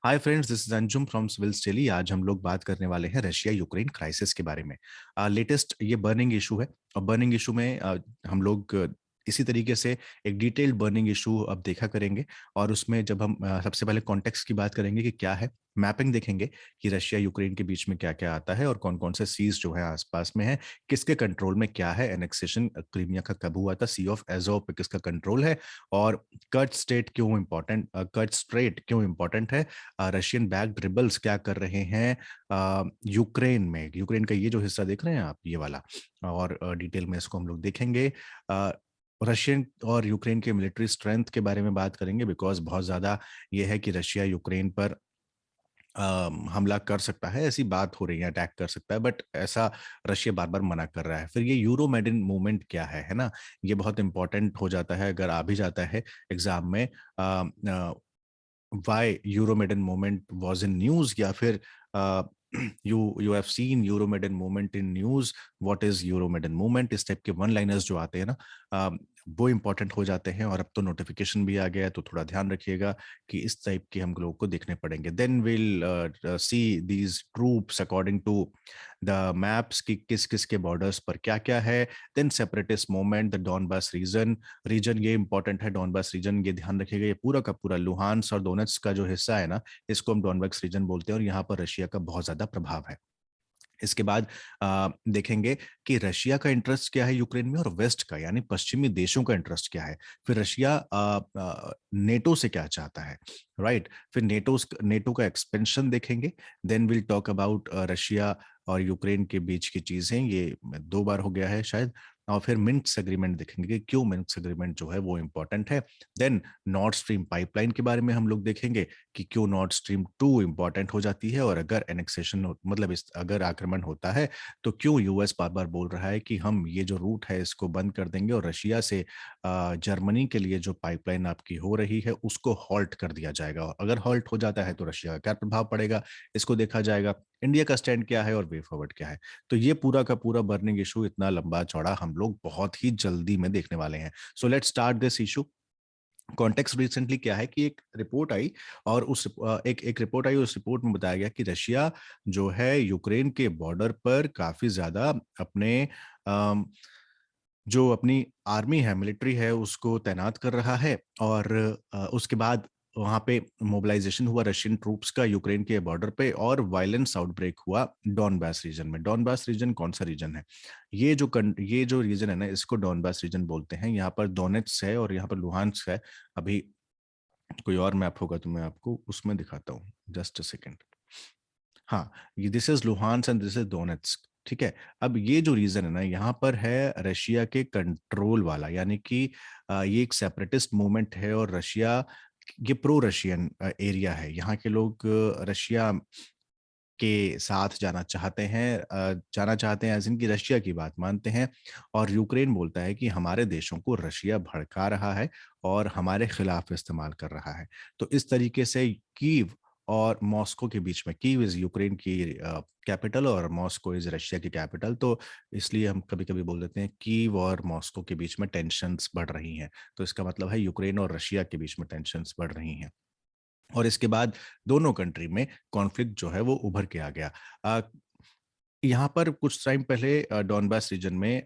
Hi friends, this is Anjum from civils daily. आज हम लोग बात करने वाले हैं रशिया यूक्रेन क्राइसिस के बारे में। लेटेस्ट ये बर्निंग इशू है और बर्निंग इशू में हम लोग इसी तरीके से एक डिटेल्ड बर्निंग इशू अब देखा करेंगे। और उसमें जब हम सबसे पहले कॉन्टेक्स्ट की बात करेंगे कि क्या है, मैपिंग देखेंगे कि रशिया यूक्रेन के बीच में क्या क्या आता है और कौन कौन से सीज जो है आसपास में है, किसके कंट्रोल में क्या है, एनेक्सेशन क्रीमिया का कब हुआ था, सी ऑफ एजोव पे किसका कंट्रोल है, और कर्च स्ट्रेट क्यों इम्पोर्टेंट है, रशियन बैक्ड रिबल्स क्या कर रहे हैं यूक्रेन में। यूक्रेन का ये जो हिस्सा देख रहे हैं आप, ये वाला, और डिटेल में इसको हम लोग देखेंगे। रशियन और यूक्रेन के मिलिट्री स्ट्रेंथ के बारे में बात करेंगे, बिकॉज बहुत ज़्यादा ये है कि रशिया यूक्रेन पर हमला कर सकता है, ऐसी बात हो रही है, अटैक कर सकता है, बट ऐसा रशिया बार बार मना कर रहा है। फिर ये यूरोमेडन मूवमेंट क्या है ना, ये बहुत इंपॉर्टेंट हो जाता है अगर आ भी जाता है एग्जाम में। why Euromaidan movement was in news, या फिर you have seen Euromaidan movement in news, what is Euromaidan movement, इस टाइप के वन लाइनर्स जो आते हैं ना, वो इंपॉर्टेंट हो जाते हैं। और अब तो नोटिफिकेशन भी आ गया है, तो थोड़ा ध्यान रखिएगा कि इस टाइप के हम लोगों को देखने पड़ेंगे। Then will see these troops according to the maps कि किस किस के बॉर्डर्स पर क्या क्या है। Then separatist movement, the Donbas region, ये इंपॉर्टेंट है। डॉनबास रीजन, ये ध्यान रखिएगा, ये पूरा का पूरा लुहान्स और दोनेट्स का जो हिस्सा है ना, इसको हम डॉनबास रीजन बोलते हैं, और यहाँ पर रशिया का बहुत ज्यादा प्रभाव है। इसके बाद देखेंगे कि रशिया का इंटरेस्ट क्या है यूक्रेन में, और वेस्ट का यानी पश्चिमी देशों का इंटरेस्ट क्या है। फिर रशिया नेटो से क्या चाहता है, राइट। फिर नेटो का एक्सपेंशन देखेंगे। Then will talk about Russia और यूक्रेन के बीच की चीजें, ये 2 बार हो गया है शायद। और फिर मिन्स्क एग्रीमेंट देखेंगे कि क्यों मिन्स्क एग्रीमेंट जो है वो इम्पोर्टेंट है। देन नॉर्थ स्ट्रीम पाइपलाइन के बारे में हम लोग देखेंगे कि क्यों नॉर्थ स्ट्रीम 2 इंपॉर्टेंट हो जाती है, और अगर एनेक्सेशन मतलब इस अगर आक्रमण होता है तो क्यों यूएस बार बार बोल रहा है कि हम ये जो रूट है इसको बंद कर देंगे, और रशिया से जर्मनी के लिए जो पाइपलाइन आपकी हो रही है उसको हॉल्ट कर दिया जाएगा। और अगर हॉल्ट हो जाता है तो रशिया का क्या प्रभाव पड़ेगा, इसको देखा जाएगा। इंडिया का स्टैंड क्या है और वे फॉरवर्ड क्या है। तो ये पूरा का पूरा बर्निंग इशू इतना लंबा चौड़ा हम लोग बहुत ही जल्दी में देखने वाले हैं। So let's start this issue. Context recently क्या है कि एक रिपोर्ट आई, और उस एक एक रिपोर्ट आई, उस रिपोर्ट में बताया गया कि रशिया जो है यूक्रेन के बॉर्डर पर काफी ज्यादा अपने अम, जो अपनी आर्मी है, मिलिट्री है, उसको तैनात कर रहा है। और उसके बाद वहां पे मोबिलाइजेशन हुआ रशियन ट्रूप्स का यूक्रेन के बॉर्डर पे, और वायलेंस आउटब्रेक हुआ डॉनबास रीजन में। डॉनबास रीजन कौन सा रीजन है? ये जो रीजन है ना, इसको डॉनबास रीजन बोलते हैं। यहाँ पर डोनेट्स है और यहाँ पर लुहान्स्क है। अभी कोई और मैप होगा तो मैं आपको उसमें दिखाता हूँ, जस्ट अ सेकेंड। हाँ, ये this is Luhansk and this is Donetsk, ठीक है। अब ये जो रीजन है ना, यहाँ पर है रशिया के कंट्रोल वाला, यानी कि ये एक सेपरेटिस्ट मूवमेंट है, और रशिया, ये प्रो रशियन एरिया है। यहाँ के लोग रशिया के साथ जाना चाहते हैं, एज इन की रशिया की बात मानते हैं। और यूक्रेन बोलता है कि हमारे देशों को रशिया भड़का रहा है और हमारे खिलाफ इस्तेमाल कर रहा है। तो इस तरीके से कीव और मॉस्को के बीच में, कीव इज यूक्रेन की कैपिटल और मॉस्को इज रशिया की कैपिटल, तो इसलिए हम कभी कभी बोल देते हैं कीव और मॉस्को के बीच में टेंशन्स बढ़ रही हैं। तो इसका मतलब है यूक्रेन और रशिया के बीच में टेंशन्स बढ़ रही हैं। और इसके बाद दोनों कंट्री में कॉन्फ्लिक्ट जो है वो उभर के आ गया। अ, यहाँ पर कुछ टाइम पहले डॉनबास रीजन में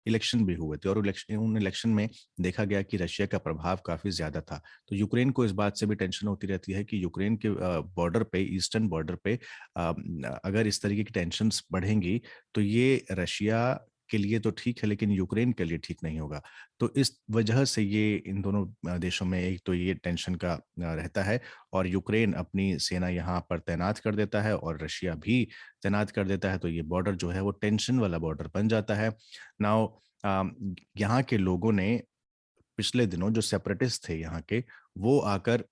इलेक्शन भी हुए थे, और उन इलेक्शन में देखा गया कि रशिया का प्रभाव काफी ज्यादा था। तो यूक्रेन को इस बात से भी टेंशन होती रहती है कि यूक्रेन के बॉर्डर पे, ईस्टर्न बॉर्डर पे अगर इस तरीके की टेंशन्स बढ़ेंगी तो ये रशिया के लिए तो ठीक है, लेकिन यूक्रेन के लिए ठीक नहीं होगा। तो इस वजह से ये इन दोनों देशों में एक तो ये टेंशन का रहता है, और यूक्रेन अपनी सेना यहाँ पर तैनात कर देता है और रशिया भी तैनात कर देता है। तो ये बॉर्डर जो है वो टेंशन वाला बॉर्डर बन जाता है। नाउ यहाँ के लोगों ने पिछले दिनों, जो सेपरेटिस्ट थे यहाँ के, वो आकर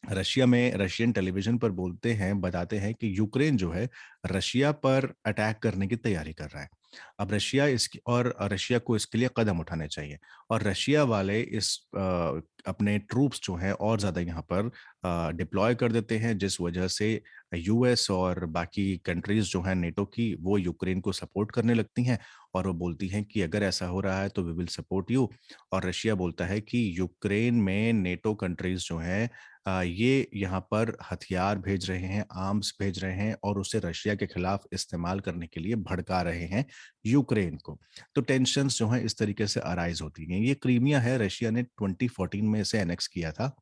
रशिया में रशियन टेलीविजन पर बोलते हैं, बताते हैं कि यूक्रेन जो है रशिया पर अटैक करने की तैयारी कर रहा है। अब रशिया को इसके लिए कदम उठाने चाहिए। और रशिया वाले इस अपने ट्रूप्स जो हैं और ज़्यादा यहाँ पर डिप्लॉय कर देते हैं, जिस वजह से यूएस और बाकी कंट्रीज़ जो हैं नेटो की, वो यूक्रेन को सपोर्ट करने लगती हैं और वो बोलती हैं कि अगर ऐसा हो रहा है तो वी विल सपोर्ट यू। और रशिया बोलता है कि यूक्रेन में नेटो कंट्रीज़ जो हैं ये यहाँ पर हथियार भेज रहे हैं, आर्म्स भेज रहे हैं और उसे रशिया के खिलाफ इस्तेमाल करने के लिए भड़का रहे हैं यूक्रेन को। तो टेंशन्स जो हैं इस तरीके से अराइज़ होती हैं। ये क्रीमिया है, रशिया ने 2014 में इसे एनेक्स किया था।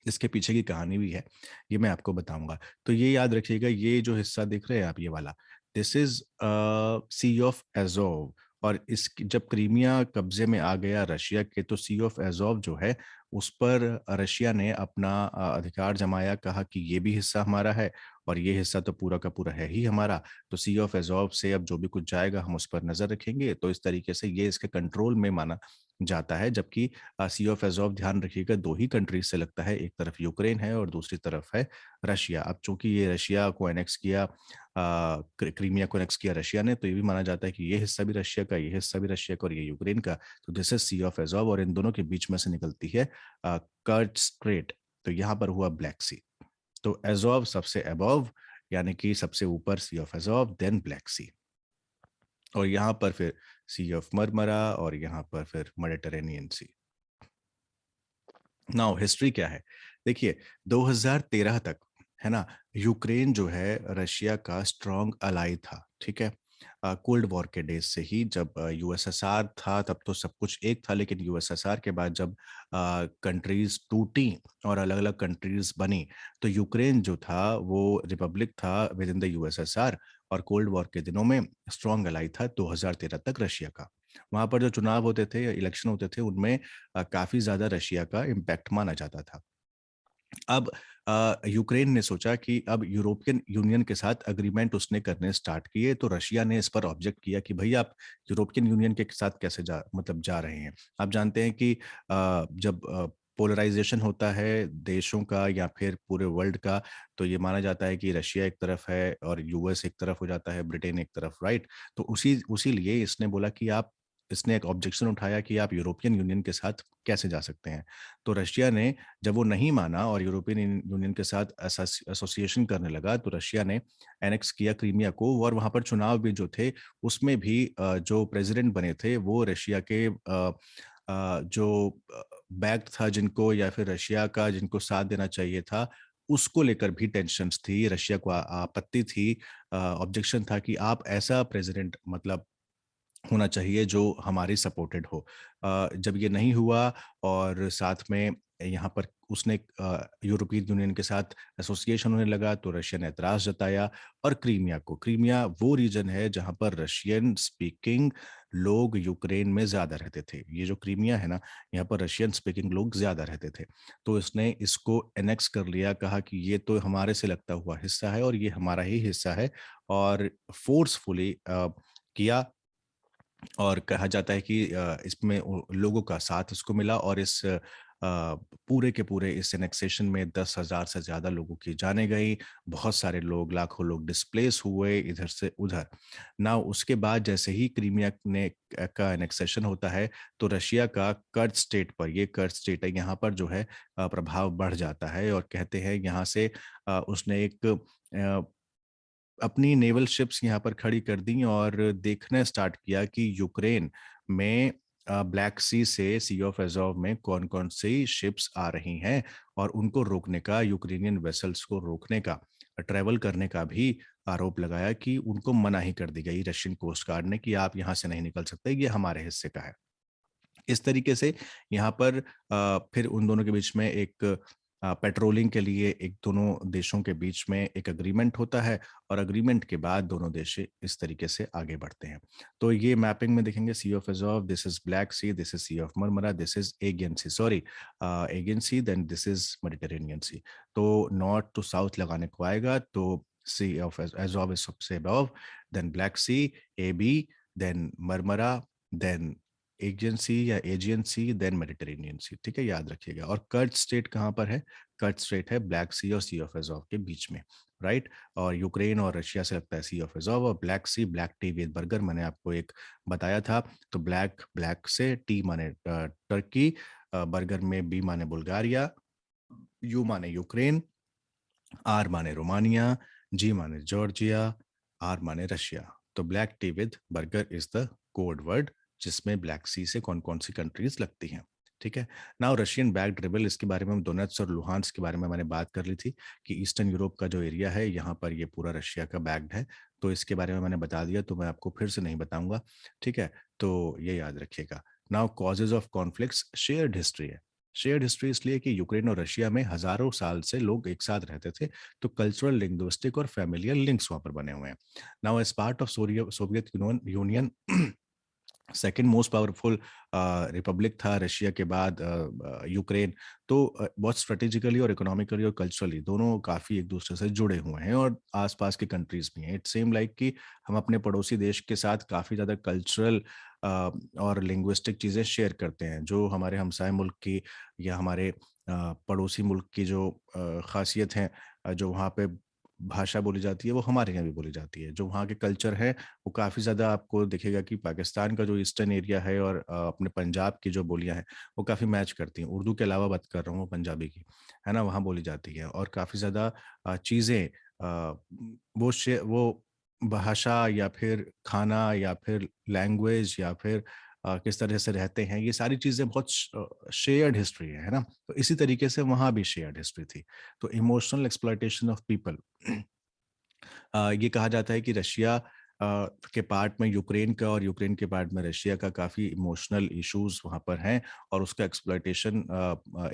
इसके पीछे की कहानी भी है, ये मैं आपको बताऊँगा। तो ये याद रखिएगा, ये जो हिस्सा देख रहे हैं आप ये वाला, this is Sea of Azov. और इस जब क्रीमिया कब्ज़े में आ गया रशिया के, तो सी ऑफ एज़ोव जो है, उस पर रशिया ने अपना अधिकार जमाया, कहा कि ये भी हिस्सा हमारा है और ये हिस्सा तो पूरा का पूरा है ही हमारा। तो सी ऑफ एज़ोव से अब जो भी कुछ जाएगा हम उस पर नज़र रखेंगे। तो इस तरीके से ये इसके कंट्रोल में माना जाता है, जबकि सी ऑफ एज़ोव ध्यान रखिएगा 2 ही कंट्रीज़ से लगता है, एक तरफ यूक्रेन है और दूसरी तरफ है रशिया। अब चूँकि ये रशिया को एनेक्स किया क्रीमिया को एनेक्स किया रशिया ने, तो ये भी माना जाता है कि ये हिस्सा भी रशिया का, ये हिस्सा भी रशिया का और ये यूक्रेन का। तो this is Sea of Azov और इन दोनों के बीच में से निकलती है कर्च स्ट्रेट। तो यहाँ पर हुआ ब्लैक सी। तो एज़ोव सबसे अबव, यानी कि सबसे ऊपर सी ऑफ एज़ोव, देन ब्लैक सी। और यहाँ पर फिर सी ऑफ मरमरा और यहाँ पर फिर मेडिटेरेनियन सी। नाउ हिस्ट्री क्या है? देखिए 2013 तक, है ना? यूक्रेन जो है रशिया का स्ट्रॉन्ग अलाई था, ठीक है? कोल्ड वॉर के डेज़ से ही, जब यूएसएसआर था तब तो सब कुछ एक था, लेकिन यूएसएसआर के बाद जब कंट्रीज़ टूटी और अलग-अलग कंट्रीज़ बनी, तो यूक्रेन जो था वो रिपब्लिक था विद इन द यूएसएसआर और कोल्ड वॉर के दिनों में स्ट्रॉन्ग अलाई था 2013 तक रशिया का। वहाँ पर जो चुनाव होते थे, इलेक्शन होते थे, उनमें काफ़ी ज़्यादा रशिया का इम्पैक्ट माना जाता था। अब यूक्रेन ने सोचा कि अब यूरोपियन यूनियन के साथ एग्रीमेंट उसने करने स्टार्ट किए, तो रशिया ने इस पर ऑब्जेक्ट किया कि भई आप यूरोपियन यूनियन के साथ कैसे जा रहे हैं। आप जानते हैं कि जब पोलराइज़ेशन होता है देशों का या फिर पूरे वर्ल्ड का, तो ये माना जाता है कि रशिया एक तरफ है और यूएस एक तरफ हो जाता है, ब्रिटेन एक तरफ, राइट? तो उसी उसी लिए इसने बोला कि आप इसने एक ऑब्जेक्शन उठाया कि आप यूरोपियन यूनियन के साथ कैसे जा सकते हैं। तो रशिया ने, जब वो नहीं माना और यूरोपियन यूनियन के साथ एसोसिएशन करने लगा, तो रशिया ने एनेक्स किया क्रीमिया को और वहाँ पर चुनाव भी जो थे, उसमें भी जो प्रेसिडेंट बने थे, वो रशिया के जो बैक्ड था जिनको, या फिर रशिया का जिनको साथ देना चाहिए था, उसको लेकर भी टेंशन्स थी। रशिया को आपत्ति थी, ऑब्जेक्शन था कि आप ऐसा प्रेसिडेंट मतलब होना चाहिए जो हमारी सपोर्टेड हो। जब ये नहीं हुआ और साथ में यहाँ पर उसने यूरोपीय यूनियन के साथ एसोसिएशन होने लगा, तो रशिया ने ऐतराज़ जताया। और क्रीमिया वो रीजन है जहाँ पर रशियन स्पीकिंग लोग यूक्रेन में ज़्यादा रहते थे। ये जो क्रीमिया है ना, यहाँ पर रशियन स्पीकिंग लोग ज़्यादा रहते थे। तो इसने इसको एनेक्स कर लिया, कहा कि ये तो हमारे से लगता हुआ हिस्सा है और ये हमारा ही हिस्सा है, और फ़ोर्सफुली किया। और कहा जाता है कि इसमें लोगों का साथ उसको मिला और इस पूरे के पूरे इस एनेक्सेशन में 10,000 से ज़्यादा लोगों की जानें गई। बहुत सारे लोग, लाखों लोग डिस्प्लेस हुए इधर से उधर। नाउ उसके बाद जैसे ही क्रीमिया का एनेक्सेशन होता है, तो रशिया का कर्ज स्टेट पर, ये कर्ज स्टेट है, यहाँ पर जो है प्रभाव बढ़ जाता है और कहते हैं यहाँ से उसने एक अपनी नेवल शिप्स यहाँ पर खड़ी कर दी और देखना स्टार्ट किया कि यूक्रेन में ब्लैक सी से सी ऑफ एज़ोव में कौन-कौन सी शिप्स आ रही हैं और उनको रोकने का, यूक्रेनियन वेसल्स को रोकने का, ट्रैवल करने का भी आरोप लगाया कि उनको मनाही कर दी गई रशियन कोस्ट गार्ड ने कि आप यहाँ से नहीं निकल सकते, ये हमारे हिस्से का है। इस तरीके से यहाँ पर फिर उन दोनों के बीच में एक पेट्रोलिंग के लिए एक दोनों देशों के बीच में एक एग्रीमेंट होता है और एग्रीमेंट के बाद दोनों देश इस तरीके से आगे बढ़ते हैं। तो ये मैपिंग में देखेंगे, Sea of Azov, this is Black Sea, this is Sea of Marmara, this is Aegean Sea, sorry Aegean Sea, then this is Mediterranean Sea. तो नॉर्थ टू साउथ लगाने को आएगा तो सी ऑफ एज़ोव इज़ सबसे above, then Black Sea, एबी, then Marmara, then Aegean Sea या Aegean Sea then Mediterranean Sea, ठीक है, याद रखिएगा। और कर्च स्टेट कहाँ पर है? कर्च स्टेट है ब्लैक सी और सी ऑफ एजोव के बीच में, राइट। और यूक्रेन और रशिया से लगता है सी ऑफ एजोव, और Black Sea, black tea with burger, मैंने आपको एक बताया था। तो ब्लैक, ब्लैक से टी माने टर्की, बर्गर में बी माने बुल्गारिया, यू माने यूक्रेन, आर माने रोमानिया, जी माने जॉर्जिया, आर माने रशिया। तो black tea with burger is the code word जिसमें ब्लैक सी से कौन कौन सी कंट्रीज लगती हैं, ठीक है। नाउ रशियन बैक्ड रिबल, इसके बारे में डोनेट्स और लुहान्स के बारे में मैंने बात कर ली थी कि ईस्टर्न यूरोप का जो एरिया है यहाँ पर ये पूरा रशिया का बैक्ड है। तो इसके बारे में मैंने बता दिया, तो मैं आपको फिर से नहीं बताऊंगा, ठीक है। तो ये याद रखिएगा। Now causes of conflicts, shared history है। शेयर्ड हिस्ट्री इसलिए कि यूक्रेन और रशिया में हजारों साल से लोग एक साथ रहते थे, तो कल्चरल, लिंग्विस्टिक और फैमिलियर लिंक्स वहां पर बने हुए हैं। Now as part of Soviet Union, second most powerful republic था रशिया के बाद यूक्रेन। तो बहुत स्ट्रेटेजिकली और इकोनॉमिकली और कल्चरली दोनों काफ़ी एक दूसरे से जुड़े हुए हैं, और आसपास के कंट्रीज भी हैं। इट सेम लाइक कि हम अपने पड़ोसी देश के साथ काफ़ी ज़्यादा कल्चरल और लिंग्विस्टिक चीज़ें शेयर करते हैं, जो हमारे हमसाय मुल्क की या हमारे पड़ोसी मुल्क की जो खासियत हैं, जो वहाँ पे भाषा बोली जाती है, वो हमारे यहाँ भी बोली जाती है। जो वहाँ के कल्चर है वो काफ़ी ज़्यादा आपको दिखेगा कि पाकिस्तान का जो ईस्टर्न एरिया है और अपने पंजाब की जो बोलियाँ हैं वो काफ़ी मैच करती हैं। उर्दू के अलावा बात कर रहा हूँ, वो पंजाबी की, है ना? वहाँ बोली जाती है, और काफ़ी ज़्यादा चीज़ें, वो भाषा या फिर खाना या फिर लैंग्वेज या फिर किस तरह से रहते हैं, ये सारी चीज़ें बहुत शेयर्ड हिस्ट्री है ना? तो इसी तरीके से वहाँ भी शेयर्ड हिस्ट्री थी। तो इमोशनल एक्सप्लॉइटेशन ऑफ पीपल, ये कहा जाता है कि रशिया के पार्ट में यूक्रेन का और यूक्रेन के पार्ट में रशिया का काफ़ी इमोशनल इश्यूज वहाँ पर हैं, और उसका एक्सप्लॉइटेशन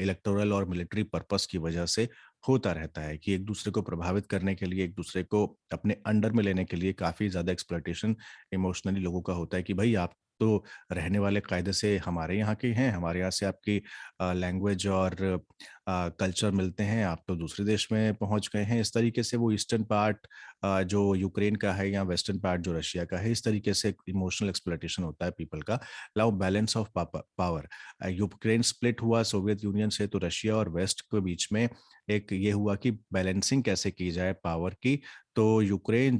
इलेक्टोरल और मिलिट्री पर्पस की वजह से होता रहता है कि एक दूसरे को प्रभावित करने के लिए, एक दूसरे को अपने अंडर में लेने के लिए काफ़ी ज़्यादा एक्सप्लॉइटेशन इमोशनली लोगों का होता है कि भाई आप तो रहने वाले कायदे से हमारे यहाँ के हैं, हमारे यहाँ से आपकी लैंग्वेज और कल्चर मिलते हैं, आप तो दूसरे देश में पहुँच गए हैं। इस तरीके से वो ईस्टर्न पार्ट जो यूक्रेन का है या वेस्टर्न पार्ट जो रशिया का है, इस तरीके से इमोशनल एक्सप्लॉइटेशन होता है पीपल का। Now balance of power, Ukraine split हुआ सोवियत यूनियन से, तो रशिया और वेस्ट के बीच में एक ये हुआ कि बैलेंसिंग कैसे की जाए पावर की। तो यूक्रेन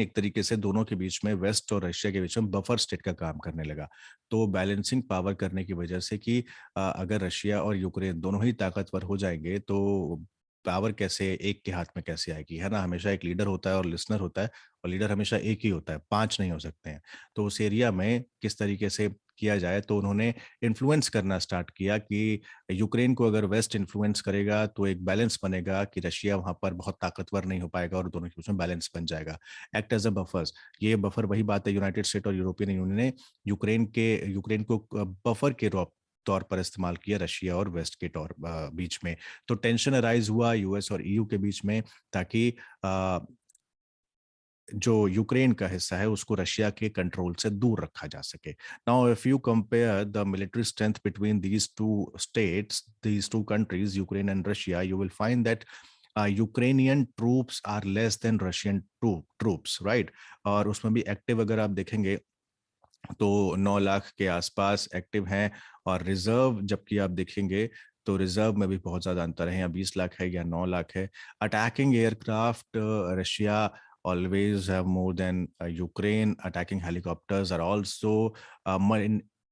एक तरीके से दोनों के बीच में, वेस्ट और रशिया के बीच में बफर स्टेट का काम करने लगा। तो बैलेंसिंग पावर करने की वजह से कि अगर रशिया और यूक्रेन दोनों ही ताकतवर हो जाएंगे तो पावर कैसे एक के हाथ में कैसे आएगी, है ना? हमेशा एक लीडर होता है और लिसनर होता है, और लीडर हमेशा एक ही होता है, 5 नहीं हो सकते हैं। तो उस एरिया में किस तरीके से किया जाए, तो उन्होंने इन्फ्लुएंस करना स्टार्ट किया कि यूक्रेन को अगर वेस्ट इन्फ्लुएंस करेगा तो एक बैलेंस बनेगा कि रशिया वहाँ पर बहुत ताकतवर नहीं हो पाएगा और दोनों के बीच में बैलेंस बन जाएगा। एक्ट एज अ बफर्स, ये बफर वही बात है, यूनाइटेड स्टेट और यूरोपियन यूनियन ने यूक्रेन को बफर के तौर पर इस्तेमाल किया रशिया और वेस्ट के बीच में। तो टेंशन अराइज हुआ यूएस और ईयू के बीच में, ताकि अ, जो यूक्रेन का हिस्सा है उसको रशिया के कंट्रोल से दूर रखा जा सके। Now if you compare the military strength between these two countries, Ukraine and Russia, you will find that Ukrainian troops are less than Russian troops, right. और उसमें भी एक्टिव अगर आप देखेंगे तो 9 लाख के आसपास एक्टिव हैं, और रिजर्व जबकि आप देखेंगे तो रिजर्व में भी बहुत ज़्यादा अंतर है, या 20 लाख है या 9 लाख है। Attacking aircraft, Russia always have more than Ukraine. Attacking helicopters are also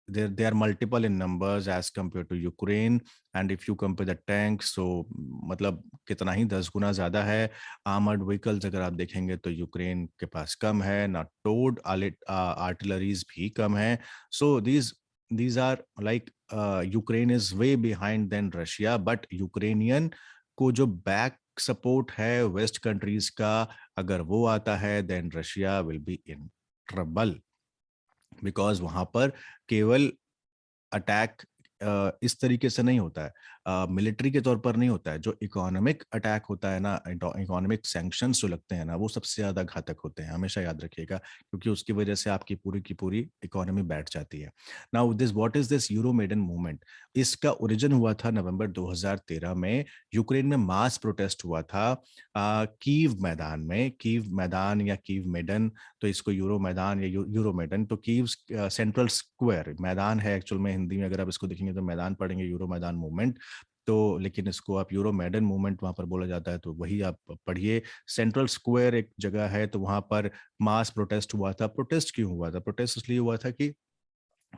they are multiple in numbers as compared to Ukraine. And if you compare the tanks, so मतलब कितना ही 10 गुना ज़्यादा है। आर्मर्ड व्हीकल्स अगर आप देखेंगे तो यूक्रेन के पास कम है, ना टोड आर्टिलरीज भी कम है। So these are like Ukraine is way behind than Russia, but Ukrainian को जो बैक सपोर्ट है वेस्ट कंट्रीज का, अगर वो आता है then Russia will be in trouble, because वहां पर केवल अटैक इस तरीके से नहीं होता है। मिलिट्री के तौर पर नहीं होता है, जो इकोनॉमिक अटैक होता है ना, इकोनॉमिक सैंक्शंस जो लगते हैं ना, वो सबसे ज़्यादा घातक होते हैं, हमेशा याद रखिएगा, क्योंकि उसकी वजह से आपकी पूरी की पूरी इकोनॉमी बैठ जाती है। Now this what is this Euromaidan movement? इसका ओरिजिन हुआ था नवंबर 2013 में, यूक्रेन में मास प्रोटेस्ट हुआ था कीव मैदान में, कीव मैदान या कीव मेडन, तो इसको यूरो मैदान या यूरो मेडन, तो कीव सेंट्रल स्क्वायर मैदान है एक्चुअल में, हिंदी में अगर आप इसको देखेंगे तो मैदान पढ़ेंगे यूरो मैदान मूवमेंट, तो लेकिन इसको आप यूरो मैडन मूवमेंट वहाँ पर बोला जाता है, तो वही आप पढ़िए। सेंट्रल स्क्वायर एक जगह है, तो वहाँ पर मास प्रोटेस्ट हुआ था। प्रोटेस्ट क्यों हुआ था? प्रोटेस्ट इसलिए हुआ था कि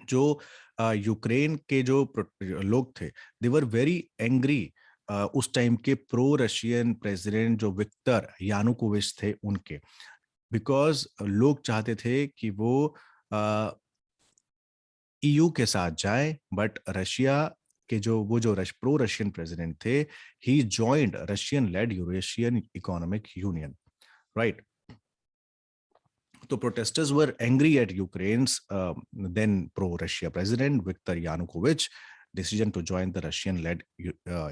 जो यूक्रेन के जो लोग थे, दे वर वेरी एंग्री उस टाइम के प्रो रशियन प्रेसिडेंट जो विक्टर यानुकोविच थे उनके, बिकॉज लोग चाहते थे कि वो ईयू के साथ जाए, बट रशिया के जो प्रो रशियन प्रेसिडेंट थे, he joined Russian led Eurasian economic Union, right? So protesters were angry at Ukraine's then pro-Russia president Viktor Yanukovych decision to join the Russian-led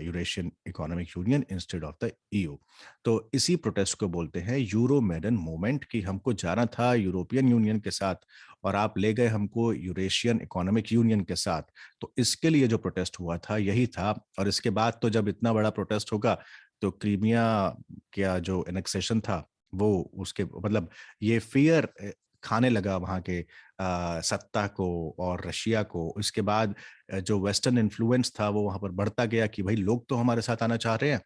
Eurasian Economic Union instead of the EU. तो इसी protest को बोलते हैं euro maiden movement, कि हमको जाना था European union के साथ और आप ले गए हमको यूरेशियन इकोनॉमिक यूनियन के साथ। तो इसके लिए जो प्रोटेस्ट हुआ था यही था। और इसके बाद तो जब इतना बड़ा प्रोटेस्ट होगा, तो क्रीमिया का जो एनेक्सेशन था, वो उसके मतलब ये फियर खाने लगा वहाँ के सत्ता को और रशिया को। इसके बाद जो वेस्टर्न इन्फ्लुएंस था वो वहाँ पर बढ़ता गया कि भाई लोग तो हमारे साथ आना चाह रहे हैं,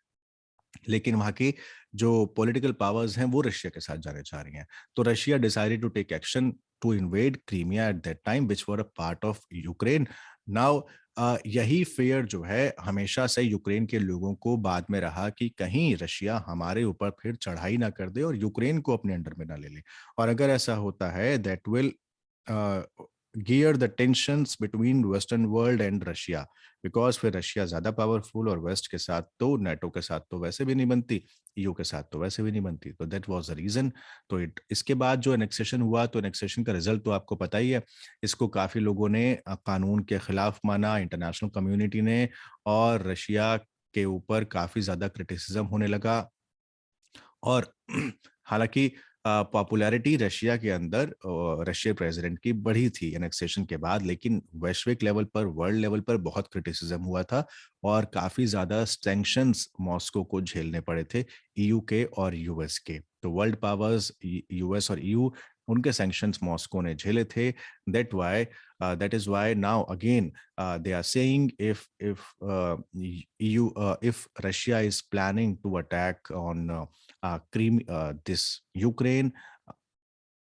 लेकिन वहाँ की जो पॉलिटिकल पावर्स हैं वो रशिया के साथ जाने चाह रही हैं। तो Russia decided to take action to invade Crimea at that time which were a part of Ukraine. Now यही फेयर जो है हमेशा से यूक्रेन के लोगों को बाद में रहा कि कहीं रशिया हमारे ऊपर फिर चढ़ाई ना कर दे और यूक्रेन को अपने अंडर में ना ले ले। और अगर ऐसा होता है, that will gear the tensions between western world and Russia, because फिर रशिया ज्यादा पावरफुल और वेस्ट के साथ तो नाटो के साथ तो वैसे भी नहीं बनती, ईयू के साथ तो वैसे भी नहीं बनती। तो दैट वाज द रीजन। तो इसके बाद जो एनेक्सेशन हुआ, तो एनेक्सेशन का रिजल्ट तो आपको पता ही है। इसको काफी लोगों ने कानून के खिलाफ माना, इंटरनेशनल कम्युनिटी ने, और रशिया के ऊपर काफी ज्यादा क्रिटिसिज्म होने लगा। और हालांकि पॉपुलैरिटी रशिया के अंदर रशिया प्रेसिडेंट की बढ़ी थी एनेक्सेशन के बाद, लेकिन वैश्विक लेवल पर, वर्ल्ड लेवल पर बहुत क्रिटिसिज्म हुआ था और काफी ज्यादा सैंक्शंस मॉस्को को झेलने पड़े थे, ईयू के और यूएस के। तो वर्ल्ड पावर्स यूएस और ईयू, उनके सैंक्शंस मॉस्को ने झेले थे। That is why now again they are saying if EU if Russia is planning to attack on this Ukraine,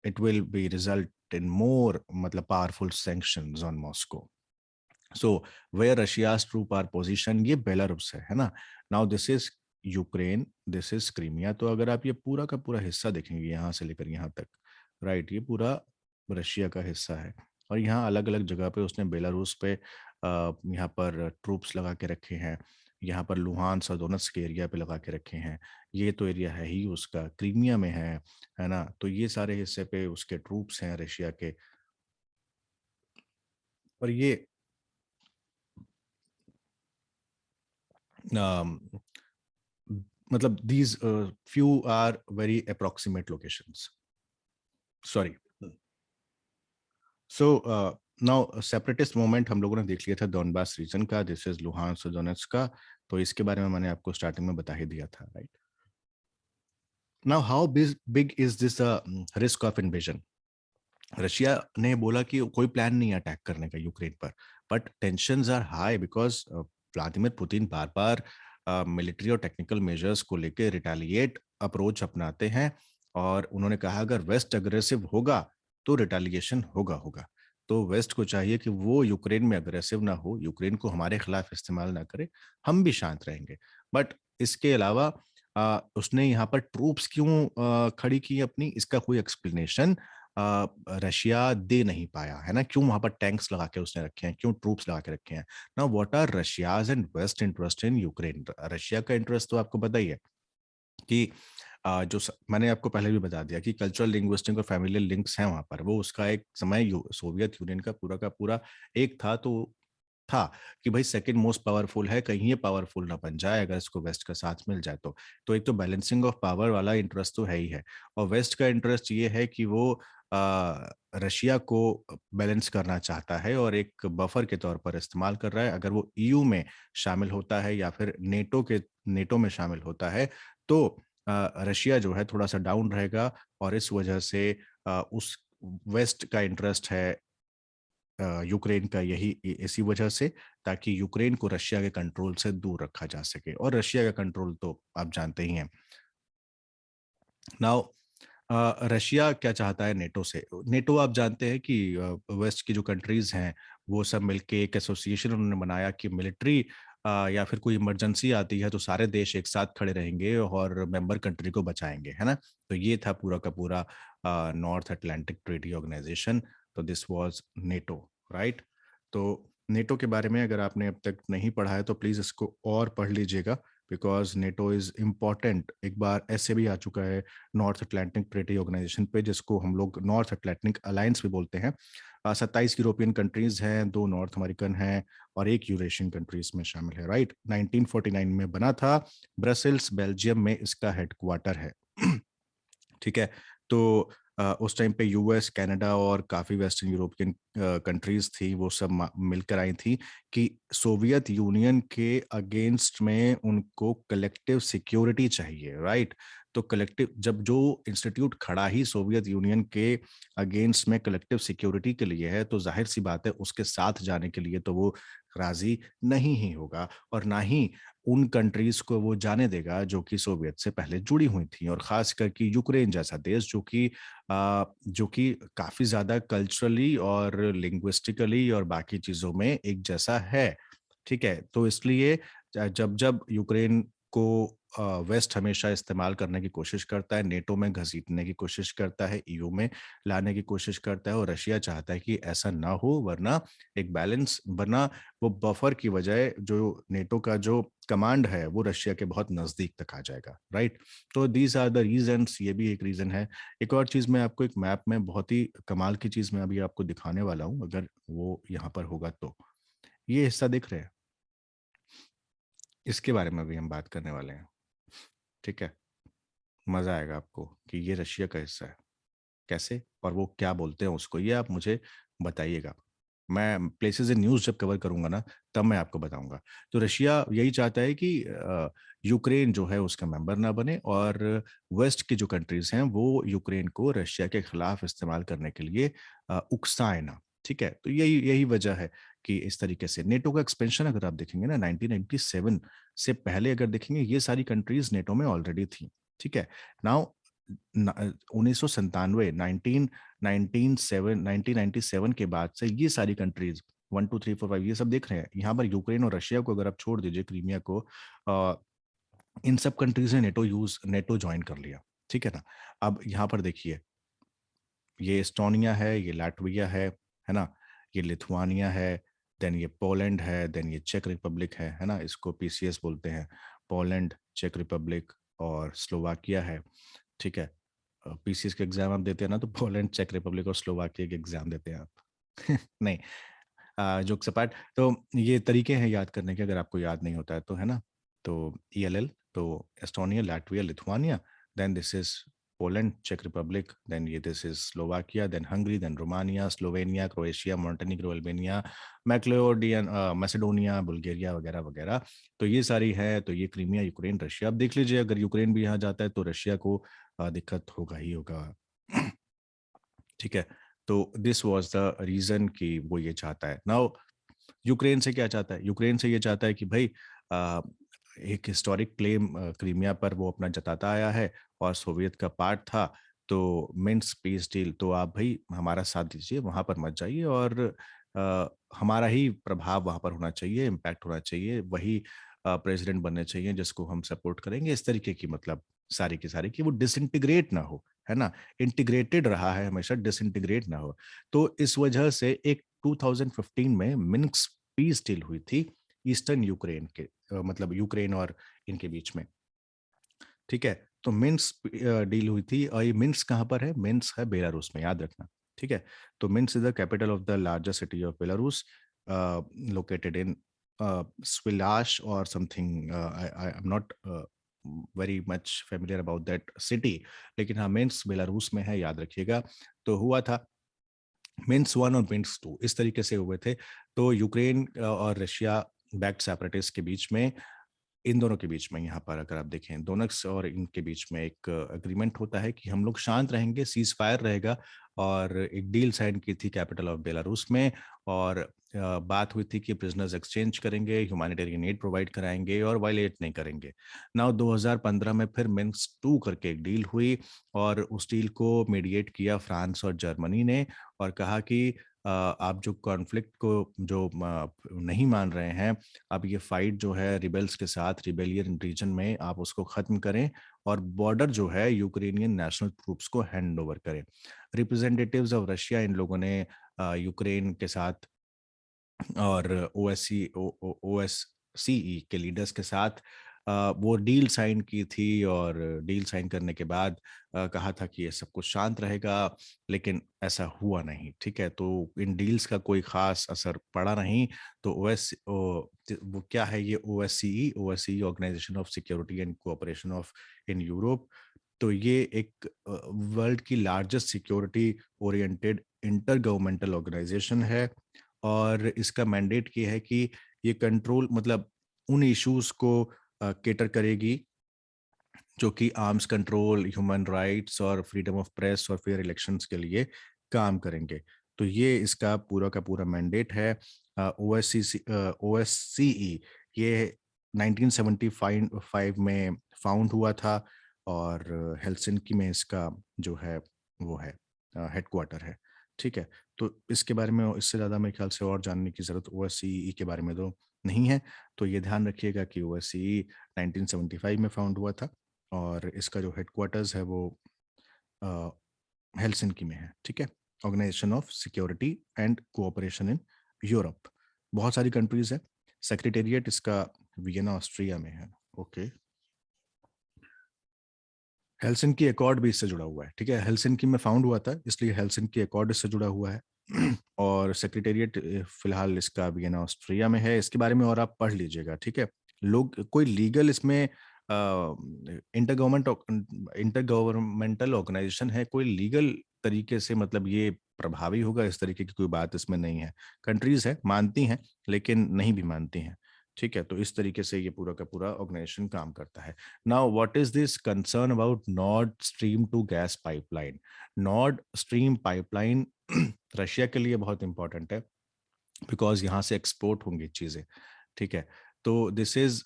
it will be result in more मतलब powerful sanctions on Moscow. So where Russia's troop are positioned, ये Belarus है ना? Now this is Ukraine, this is Crimea. तो अगर आप ये पूरा का पूरा हिस्सा देखेंगे यहाँ से लेकर यहाँ तक, राइट, ये पूरा रशिया का हिस्सा है। और यहाँ अलग अलग जगह पे उसने बेलारूस पे यहाँ पर ट्रूप्स लगा के रखे हैं, यहाँ पर लुहान्स और दोनेत्स्क के एरिया पे लगा के रखे हैं। ये तो एरिया है ही उसका, क्रीमिया में है ना? तो ये सारे हिस्से पे उसके ट्रूप्स हैं रशिया के। और ये अम, मतलब these few are very approximate locations. Sorry. So now separatist movement हम लोगों ने देख लिया था डोनबास रीजन का, दिस इज लुहान्स्क और डोनेट्स्क का। तो इसके बारे में मैंने आपको स्टार्टिंग में बता ही दिया था, right? Now how big is this risk of invasion? Russia ने बोला कि कोई प्लान नहीं है अटैक करने का यूक्रेन पर, but tensions are high because Vladimir Putin बार बार मिलिट्री और टेक्निकल मेजर्स को लेकर रिटेलिएट अप्रोच अपनाते हैं। और उन्होंने कहा अगर वेस्ट अग्रेसिव होगा तो रिटेलिएशन होगा होगा। तो वेस्ट को चाहिए कि वो यूक्रेन में अग्रेसिव ना हो, यूक्रेन को हमारे खिलाफ इस्तेमाल ना करे, हम भी शांत रहेंगे। बट इसके अलावा उसने यहाँ पर ट्रूप्स क्यों खड़ी की अपनी, इसका कोई एक्सप्लेनेशन रशिया दे नहीं पाया है ना? क्यों वहां पर टैंक्स लगा के उसने रखे हैं, क्यों ट्रूप्स लगा के रखे हैं? Now what are Russia's and west interest in Ukraine? Russia का इंटरेस्ट तो आपको पता ही है कि मैंने आपको पहले भी बता दिया कि कल्चरल, लिंग्विस्टिक और फैमिलियल लिंक्स हैं वहां पर। वो उसका एक समय सोवियत यूनियन का पूरा एक था, तो था कि भाई सेकंड मोस्ट पावरफुल है, कहीं ये पावरफुल ना बन जाए अगर इसको वेस्ट का साथ मिल जाए तो एक तो बैलेंसिंग ऑफ पावर वाला इंटरेस्ट तो है ही है, और वेस्ट का इंटरेस्ट ये है कि वो रशिया को बैलेंस करना चाहता है और एक बफर के तौर पर इस्तेमाल कर रहा है। अगर वो ईयू में शामिल होता है या फिर नेटो में शामिल होता है तो रशिया जो है थोड़ा सा डाउन रहेगा, और इस वजह से उस वेस्ट का इंटरेस्ट है यूक्रेन का यही इसी वजह से, ताकि यूक्रेन को रशिया के कंट्रोल से दूर रखा जा सके, और रशिया का कंट्रोल तो आप जानते ही हैं। नाउ रशिया क्या चाहता है नेटो से? नेटो आप जानते हैं कि वेस्ट की जो कंट्रीज हैं वो सब मिलके एक एसोसिएशन उन्होंने बनाया कि मिलिट्री या फिर कोई इमरजेंसी आती है तो सारे देश एक साथ खड़े रहेंगे और मेंबर कंट्री को बचाएंगे, है ना? तो ये था पूरा का पूरा नॉर्थ अटलांटिक ट्रेडी ऑर्गेनाइजेशन। तो दिस वाज नेटो, राइट? तो नेटो के बारे में अगर आपने अब तक नहीं पढ़ा है तो प्लीज इसको और पढ़ लीजिएगा, बिकॉज नेटो इज इम्पॉर्टेंट। एक बार ऐसे भी आ चुका है नॉर्थ अटलांटिक ट्रेडी ऑर्गेनाइजेशन पे, जिसको हम लोग नॉर्थ अटलांटिक अलायंस भी बोलते हैं। 27 यूरोपियन कंट्रीज हैं, 2 नॉर्थ अमेरिकन हैं और 1 यूरेशियन कंट्रीज में शामिल है, राइट? 1949 में बना था, ब्रसेल्स बेल्जियम में इसका हेडक्वार्टर है। ठीक है। तो उस टाइम पे यूएस, कनाडा और काफ़ी वेस्टर्न यूरोपियन कंट्रीज थी, वो सब मिलकर आई थी कि सोवियत यूनियन के अगेंस्ट में उनको कलेक्टिव सिक्योरिटी चाहिए, राइट? तो कलेक्टिव, जब जो इंस्टीट्यूट खड़ा ही सोवियत यूनियन के अगेंस्ट में कलेक्टिव सिक्योरिटी के लिए है, तो जाहिर सी बात है उसके साथ जाने के लिए तो वो राजी नहीं ही होगा, और ना ही उन कंट्रीज को वो जाने देगा जो कि सोवियत से पहले जुड़ी हुई थी, और खास करके यूक्रेन जैसा देश जो कि काफी ज्यादा कल्चरली और लिंग्विस्टिकली और बाकी चीजों में एक जैसा है। ठीक है, तो इसलिए जब जब यूक्रेन को वेस्ट हमेशा इस्तेमाल करने की कोशिश करता है, नेटो में घसीटने की कोशिश करता है, ईयू में लाने की कोशिश करता है, और रशिया चाहता है कि ऐसा ना हो, वरना एक बैलेंस, वरना वो बफर की बजाय जो नेटो का जो कमांड है वो रशिया के बहुत नजदीक तक आ जाएगा, राइट? तो दीज आर द रीजंस, ये भी एक रीजन है। एक और चीज मैं आपको एक मैप में बहुत ही कमाल की चीज मैं अभी आपको दिखाने वाला हूँ, अगर वो यहाँ पर होगा तो। ये हिस्सा दिख रहे हैं, इसके बारे में भी हम बात करने वाले हैं। ठीक है, मजा आएगा आपको कि ये रशिया का हिस्सा है कैसे, और वो क्या बोलते हैं उसको, ये आप मुझे बताइएगा। मैं प्लेसेस इन न्यूज़ जब कवर करूंगा ना, तब मैं आपको बताऊंगा। तो रशिया यही चाहता है कि यूक्रेन जो है उसका मेंबर ना बने, और वेस्ट की जो कंट्रीज हैं वो यूक्रेन को रशिया के खिलाफ इस्तेमाल करने के लिए उकसाए ना। ठीक है, तो यही यही वजह है कि इस तरीके से नेटो का एक्सपेंशन अगर आप देखेंगे ना 1997 से पहले अगर देखेंगे, ये सारी कंट्रीज नेटो में ऑलरेडी थी। ठीक है, नाउ 1997 1997 के बाद से ये सारी कंट्रीज 1 2 3 4 5 ये सब देख रहे हैं यहाँ पर, यूक्रेन और रशिया को अगर आप छोड़ दीजिए, क्रीमिया को, अ, इन सब कंट्रीज ने नेटो ज्वाइन कर लिया। ठीक है ना? अब यहाँ पर देखिए, ये एस्टोनिया है, ये लाटविया है ना? ये लिथुआनिया है, देन ये पोलैंड है, देन ये चेक रिपब्लिक है ना? इसको पीसीएस बोलते हैं, पोलैंड, चेक रिपब्लिक और स्लोवाकिया है। ठीक है, पीसीएस के एग्जाम आप देते हैं ना, तो पोलैंड, चेक रिपब्लिक और स्लोवाकिया के एग्जाम देते हैं आप। नहीं, जोक्स अपार्ट, तो ये तरीके हैं याद करने के, अगर आपको याद नहीं होता है तो, है ना? तो ईएलएल, तो Estonia, Latvia, Lithuania, then this is Poland, चेक रिपब्लिक, देन ये this is Slovakia, then Hungary, then Romania, Slovenia, Croatia, Montenegro, Albania, मैक्लोडियन, मैसेडोनिया, बुल्गारिया वगैरह वगैरह। तो ये सारी है, तो ये क्रीमिया, यूक्रेन, रशिया। अब देख लीजिए, अगर यूक्रेन भी यहाँ जाता है तो रशिया को दिक्कत होगा ही होगा। ठीक है, तो दिस वाज द रीजन कि वो ये चाहता है। नाउ यूक्रेन से क्या चाहता है? यूक्रेन से ये चाहता है कि भाई अ, एक हिस्टोरिक क्लेम क्रीमिया पर वो अपना जताता आया है और सोवियत का पार्ट था, तो मिन्स्क पीस डील, तो आप भाई हमारा साथ दीजिए, वहां पर मत जाइए, और हमारा ही प्रभाव वहां पर होना चाहिए, इम्पैक्ट होना चाहिए, वही प्रेसिडेंट बनने चाहिए जिसको हम सपोर्ट करेंगे, इस तरीके की, मतलब सारी की सारी, कि वो डिसइंटीग्रेट ना हो, है ना? इंटीग्रेटेड रहा है हमेशा, डिसइंटीग्रेट ना हो। तो इस वजह से एक 2015 में मिन्स्क पीस डील हुई थी ईस्टर्न यूक्रेन के, मतलब यूक्रेन और इनके बीच में। ठीक है, तो मिन्स्क डील हुई थी, और ये मिन्स्क कहाँ पर है? मिन्स्क है बेलारूस में, याद रखना। ठीक है, तो Minsk is the capital of the largest city of Belarus. located in Swilash or something. I'm not very much familiar about that city, लेकिन हाँ मिन्स्क बेलारूस में है, याद रखिएगा। तो हुआ था मिन्स 1 और मिन्स 2 इस तरीके से हुए थे। तो यूक्रेन और रशिया बैक्ड सेपरेटिस्ट के बीच में, इन दोनों के बीच में, यहाँ पर अगर आप देखें डोनेट्स्क और इनके बीच में एक एग्रीमेंट होता है कि हम लोग शांत रहेंगे, सीज़ फायर रहेगा, और एक डील साइन की थी कैपिटल ऑफ बेलारूस में, और बात हुई थी कि प्रिजनर्स एक्सचेंज करेंगे, ह्यूमैनिटेरियन एड प्रोवाइड कराएंगे और वायलेट नहीं करेंगे। नाउ 2015 में फिर मिन्स्क 2 करके एक डील हुई, और उस डील को मीडिएट किया फ्रांस और जर्मनी ने, और कहा कि आप जो कॉन्फ्लिक्ट को जो नहीं मान रहे हैं, अब ये फाइट जो है रिबेल्स के साथ, रिबेलियन रीजन में, आप उसको खत्म करें और बॉर्डर जो है यूक्रेनियन नेशनल ट्रूप्स को हैंड ओवर करें। रिप्रेजेंटेटिव्स ऑफ रशिया इन लोगों ने यूक्रेन के साथ और ओएससीई के लीडर्स के साथ वो डील साइन की थी, और डील साइन करने के बाद कहा था कि ये सब कुछ शांत रहेगा, लेकिन ऐसा हुआ नहीं। ठीक है, तो इन डील्स का कोई खास असर पड़ा नहीं। तो वो क्या है, ये OSCE, OSCE Organisation of Security and Cooperation of in Europe. तो ये एक वर्ल्ड की largest security oriented inter governmental organisation है, और इसका मैंडेट ये है कि ये कंट्रोल, मतलब उन इश्यूज को केटर करेगी जो कि आर्म्स कंट्रोल, ह्यूमन राइट्स और फ्रीडम ऑफ प्रेस और फेयर इलेक्शंस के लिए काम करेंगे। तो ये इसका पूरा का पूरा मैंडेट है। ओएससीई ये 1975 में फाउंड हुआ था, और हेलसिंकी में इसका जो है वो है हेडक्वार्टर है। ठीक है, तो इसके बारे में इससे ज़्यादा मेरे ख्याल से और जानने की ज़रूरत ओएससीई के बारे में तो नहीं है। तो ये ध्यान रखिएगा कि ओएससीई 1975 में फाउंड हुआ था, और इसका जो हेडक्वार्टर्स है वो हेलसिंकी में है। ठीक है, Organisation of Security and Cooperation in Europe, बहुत सारी कंट्रीज है। सेक्रेटेरिएट इसका वियना ऑस्ट्रिया में है। ओके, हेलसिंकी अकॉर्ड भी इससे जुड़ा हुआ है। ठीक है, हेलसिंकी में फाउंड हुआ था, इसलिए हेलसिंकी अकॉर्ड इससे जुड़ा हुआ है। और सेक्रेटेरिएट फिलहाल इसका वियना ऑस्ट्रिया में है। इसके बारे में और आप पढ़ लीजिएगा। ठीक है, लोग कोई लीगल इसमें इंटर गवर्नमेंटल ऑर्गेनाइजेशन है, कोई लीगल तरीके से मतलब ये प्रभावी होगा इस तरीके की कोई बात इसमें नहीं है। कंट्रीज है मानती हैं, लेकिन नहीं भी मानती हैं। ठीक है, तो इस तरीके से ये पूरा का पूरा ऑर्गेनाइजेशन काम करता है। Now what is this concern about Nord stream 2 gas pipeline? Nord stream pipeline Russia के लिए बहुत इंपॉर्टेंट है, बिकॉज यहाँ से एक्सपोर्ट होंगी चीजें। ठीक है, तो दिस इज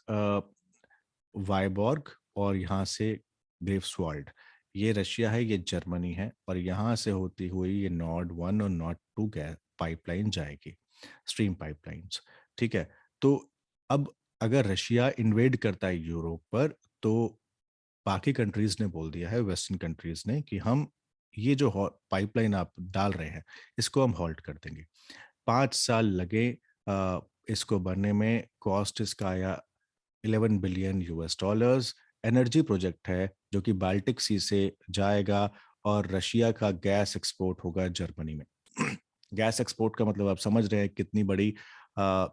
वाइबॉर्ग, और यहाँ से ग्रेफ्सवाल्ड। ये रशिया है, ये जर्मनी है, और यहाँ से होती हुई ये नॉर्ड 1 और नॉर्ड 2 गैस पाइपलाइन जाएगी, स्ट्रीम पाइपलाइंस। ठीक है, तो अब अगर रशिया इन्वेड करता है यूरोप पर, तो बाकी कंट्रीज ने बोल दिया है, वेस्टर्न कंट्रीज ने, कि हम ये जो पाइपलाइन आप डाल रहे हैं इसको हम हॉल्ट कर देंगे। 5 साल लगे इसको बनने में, कॉस्ट इसका आया 11 billion US dollars. Energy project है जो कि बाल्टिक सी से जाएगा, और रशिया का गैस एक्सपोर्ट होगा जर्मनी में। गैस एक्सपोर्ट का मतलब आप समझ रहे हैं कितनी बड़ी अ,